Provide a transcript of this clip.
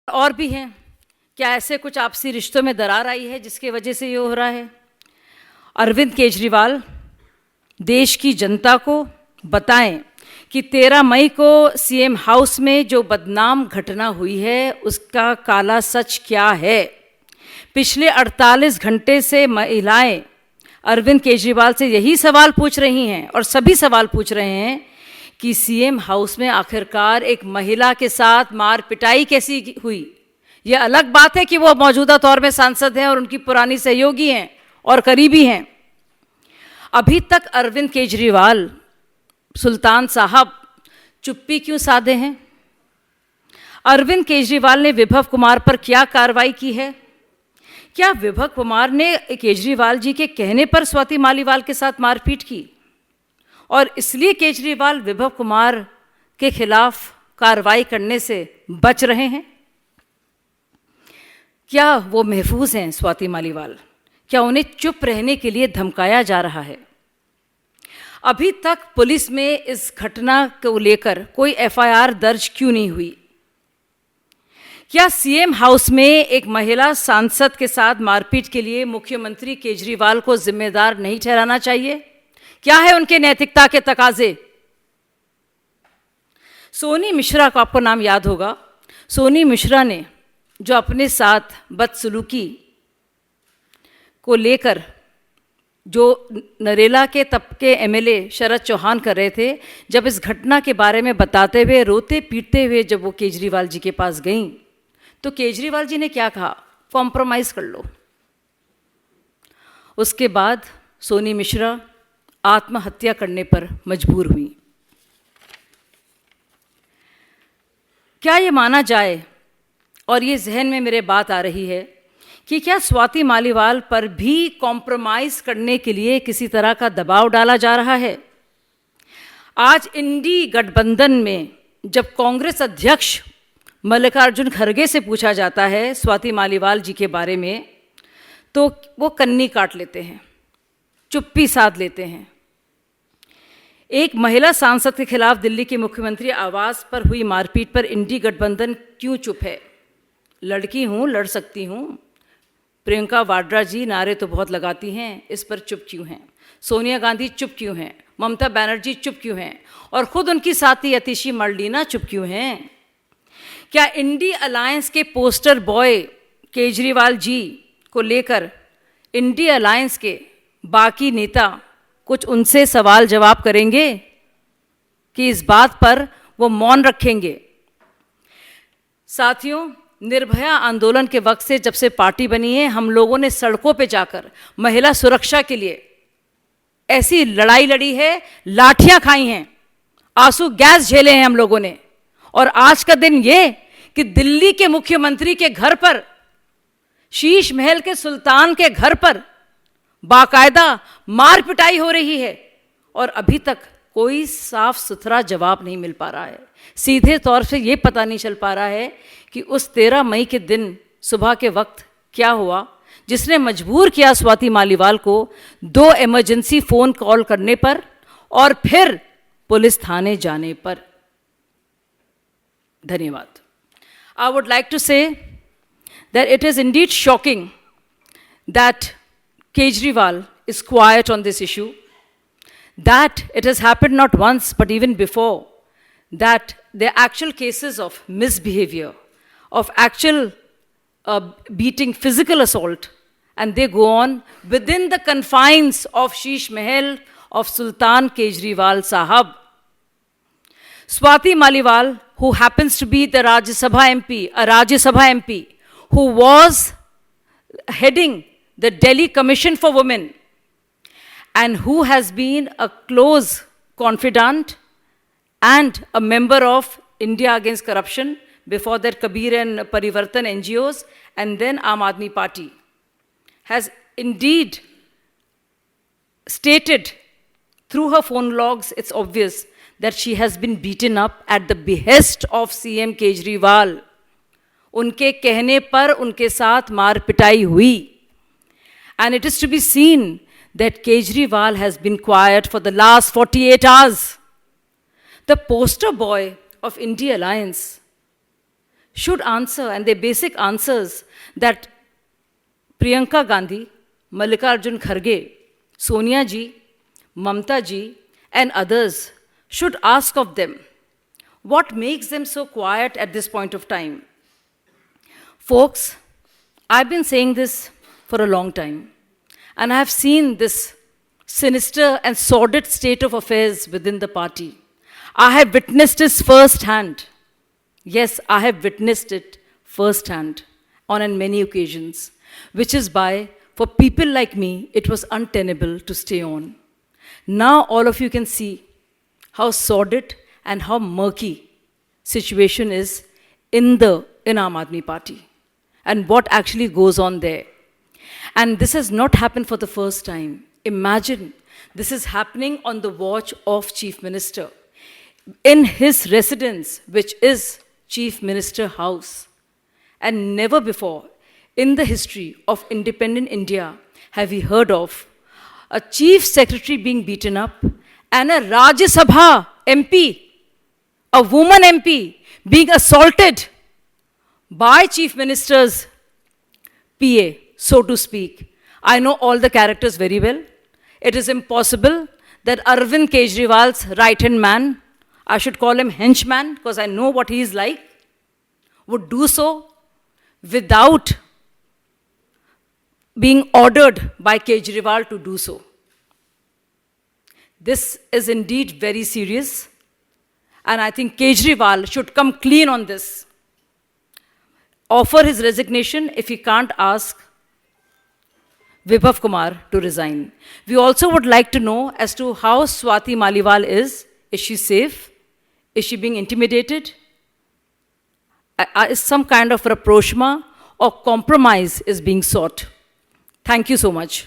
और भी हैं। क्या ऐसे कुछ आपसी रिश्तों में दरार आई है जिसकी वजह से ये हो रहा है? अरविंद केजरीवाल देश की जनता को बताएं कि 13 मई को सीएम हाउस में जो बदनाम घटना हुई है उसका काला सच क्या है। पिछले 48 घंटे से महिलाएं अरविंद केजरीवाल से यही सवाल पूछ रही हैं और सभी सवाल पूछ रहे हैं कि सीएम हाउस में आखिरकार एक महिला के साथ मार पिटाई कैसी हुई। यह अलग बात है कि वो मौजूदा तौर में सांसद हैं और उनकी पुरानी सहयोगी हैं और करीबी हैं। अभी तक अरविंद केजरीवाल सुल्तान साहब चुप्पी क्यों साधे हैं? अरविंद केजरीवाल ने विभव कुमार पर क्या कार्रवाई की है? क्या विभव कुमार ने केजरीवाल जी के कहने पर स्वाति मालीवाल के साथ मारपीट की और इसलिए केजरीवाल विभव कुमार के खिलाफ कार्रवाई करने से बच रहे हैं? क्या वो महफूज हैं स्वाति मालीवाल? क्या उन्हें चुप रहने के लिए धमकाया जा रहा है? अभी तक पुलिस में इस घटना को लेकर कोई एफआईआर दर्ज क्यों नहीं हुई? क्या सीएम हाउस में एक महिला सांसद के साथ मारपीट के लिए मुख्यमंत्री केजरीवाल को जिम्मेदार नहीं ठहराना चाहिए? क्या है उनके नैतिकता के तकाजे? सोनी मिश्रा का आपको नाम याद होगा। सोनी मिश्रा ने जो अपने साथ बदसलूकी को लेकर जो नरेला के तब के एमएलए शरद चौहान कर रहे थे, जब इस घटना के बारे में बताते हुए रोते पीटते हुए जब वो केजरीवाल जी के पास गईं, तो केजरीवाल जी ने क्या कहा? कॉम्प्रोमाइज़ कर लो। उसके बाद सोनी मिश्रा आत्महत्या करने पर मजबूर हुई। क्या ये माना जाए, और ये जहन में मेरे बात आ रही है, कि क्या स्वाति मालीवाल पर भी कॉम्प्रोमाइज़ करने के लिए किसी तरह का दबाव डाला जा रहा है? आज इंडी गठबंधन में जब कांग्रेस अध्यक्ष मल्लिकार्जुन खड़गे से पूछा जाता है स्वाति मालीवाल जी के बारे में, तो वो कन्नी काट लेते हैं, चुप्पी साध लेते हैं। एक महिला सांसद के खिलाफ दिल्ली के मुख्यमंत्री आवास पर हुई मारपीट पर इंडी गठबंधन क्यों चुप है? लड़की हूँ, लड़ सकती हूँ। प्रियंका वाड्रा जी नारे तो बहुत लगाती हैं, इस पर चुप क्यों हैं? सोनिया गांधी चुप क्यों हैं? ममता बनर्जी चुप क्यों हैं? और ख़ुद उनकी साथी अतिशी मर्लीना चुप क्यों हैं? क्या इंडी अलायंस के पोस्टर बॉय केजरीवाल जी को लेकर इंडी अलायंस के बाकी नेता कुछ उनसे सवाल जवाब करेंगे कि इस बात पर वो मौन रखेंगे? साथियों, निर्भया आंदोलन के वक्त से जब से पार्टी बनी है, हम लोगों ने सड़कों पे जाकर महिला सुरक्षा के लिए ऐसी लड़ाई लड़ी है, लाठियां खाई हैं, आंसू गैस झेले हैं हम लोगों ने। और आज का दिन ये कि दिल्ली के मुख्यमंत्री के घर पर, शीश महल के सुल्तान के घर पर बाकायदा मार पिटाई हो रही है और अभी तक कोई साफ सुथरा जवाब नहीं मिल पा रहा है। सीधे तौर से ये पता नहीं चल पा रहा है कि उस 13 मई के दिन सुबह के वक्त क्या हुआ जिसने मजबूर किया स्वाति मालीवाल को 2 इमरजेंसी फ़ोन कॉल करने पर और फिर पुलिस थाने जाने पर। धन्यवाद। I would like to say that it is indeed shocking that Kejriwal is quiet on this issue, that it has happened not once but even before, that there are actual cases of misbehavior, of actual beating, physical assault, and they go on within the confines of Sheesh Mahal of Sultan Kejriwal Sahab. Swati Maliwal, who happens to be the Rajya Sabha MP, who was heading the Delhi Commission for Women, and who has been a close confidant and a member of India Against Corruption, before that Kabir and Parivartan NGOs, and then Aam Aadmi Party, has indeed stated through her phone logs, it's obvious that she has been beaten up at the behest of CM Kejriwal. उनके कहने पर उनके साथ मार पिटाई हुई. And it is to be seen that Kejriwal has been quiet for the last 48 hours. The poster boy of India Alliance should answer, and their basic answers that Priyanka Gandhi, Mallikarjun Kharge, Sonia ji, Mamta ji, and others should ask of them. What makes them so quiet at this point of time? Folks, I've been saying this for a long time, and I have seen this sinister and sordid state of affairs within the party. I have witnessed this firsthand. Yes, I have witnessed it firsthand on many occasions, which is why, for people like me, it was untenable to stay on. Now all of you can see how sordid and how murky situation is in Aam Aadmi Party and what actually goes on there. And this has not happened for the first time. Imagine this is happening on the watch of Chief Minister in his residence, which is Chief Minister House. And never before in the history of independent India have we heard of a chief secretary being beaten up and a Rajya Sabha MP, a woman MP, being assaulted by Chief Minister's PA, so to speak. I know all the characters very well. It is impossible that Arvind Kejriwal's right-hand man, I should call him henchman because I know what he is like, would do so without being ordered by Kejriwal to do so. This is indeed very serious, and I think Kejriwal should come clean on this. Offer his resignation if he can't ask Vibhav Kumar to resign. We also would like to know as to how Swati Maliwal is. Is she safe? Is she being intimidated? Is some kind of rapprochement or compromise is being sought? Thank you so much.